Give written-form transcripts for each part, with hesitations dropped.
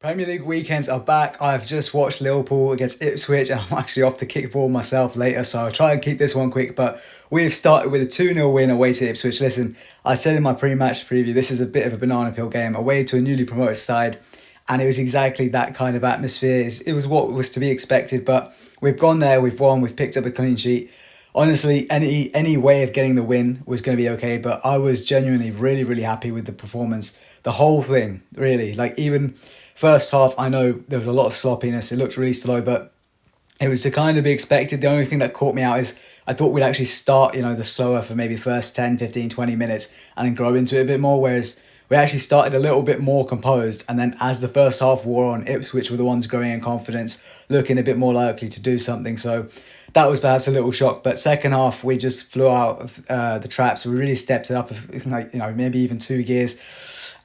Premier League weekends are back. I've just watched Liverpool against Ipswich and I'm actually off to kickball myself later, so I'll try and keep this one quick. But we've started with a 2-0 win away to Ipswich. Listen, I said in my pre-match preview, this is a bit of a banana peel game away to a newly promoted side, and it was exactly that kind of atmosphere. It was what was to be expected, but we've gone there, we've won, we've picked up a clean sheet. Honestly, any way of getting the win was going to be okay, but I was genuinely really happy with the performance. The whole thing, really. Like, even first half, I know there was a lot of sloppiness. It looked really slow, but it was to kind of be expected. The only thing that caught me out is I thought we'd actually start, the slower for maybe the first 10, 15, 20 minutes and then grow into it a bit more, whereas we actually started a little bit more composed, and then as the first half wore on, Ipswich were the ones growing in confidence, looking a bit more likely to do something. So that was perhaps a little shock. But second half, we just flew out of the traps. We really stepped it up, maybe even 2 gears,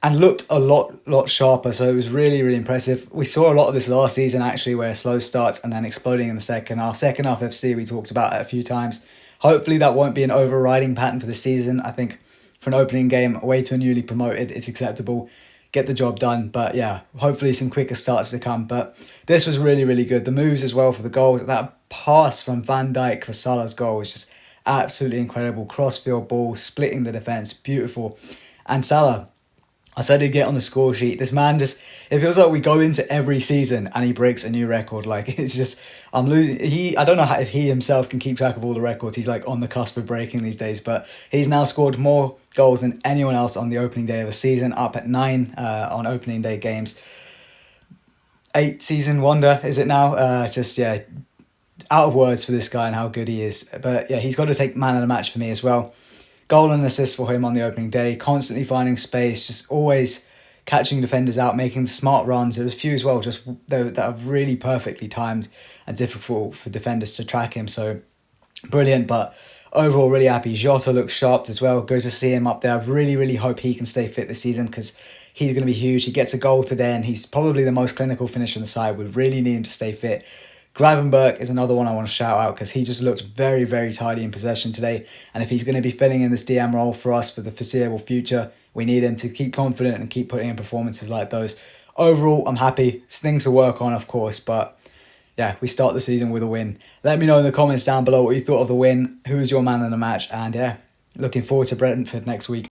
and looked a lot sharper. So it was really impressive. We saw a lot of this last season, actually, where slow starts and then exploding in the second half. Second half FC, we talked about it a few times. Hopefully that won't be an overriding pattern for the season. I think for an opening game away to a newly promoted, it's acceptable. Get the job done. But yeah, hopefully some quicker starts to come. But this was really good. The moves as well for the goals. That pass from Van Dijk for Salah's goal was just absolutely incredible. Crossfield ball, splitting the defence, beautiful. And Salah, I said he'd get on the score sheet. This man just, it feels like we go into every season and he breaks a new record. Like, it's just, I'm losing. I don't know if he himself can keep track of all the records. He's like on the cusp of breaking these days, but he's now scored more goals than anyone else on the opening day of a season, up at 9 on opening day games. 8 season wonder, is it now? Out of words for this guy and how good he is. But yeah, he's got to take man of the match for me as well. Goal and assist for him on the opening day, constantly finding space, just always catching defenders out, making the smart runs. There was a few as well, just that are really perfectly timed and difficult for defenders to track him. So brilliant, but overall really happy. Jota looks sharp as well. Good to see him up there. I really hope he can stay fit this season because he's going to be huge. He gets a goal today and he's probably the most clinical finisher on the side. We really need him to stay fit. Gravenberch is another one I want to shout out because he just looked very tidy in possession today. And if he's going to be filling in this DM role for us for the foreseeable future, we need him to keep confident and keep putting in performances like those. Overall, I'm happy. It's things to work on, of course, but yeah, we start the season with a win. Let me know in the comments down below what you thought of the win, who was your man in the match, and yeah, looking forward to Brentford next week.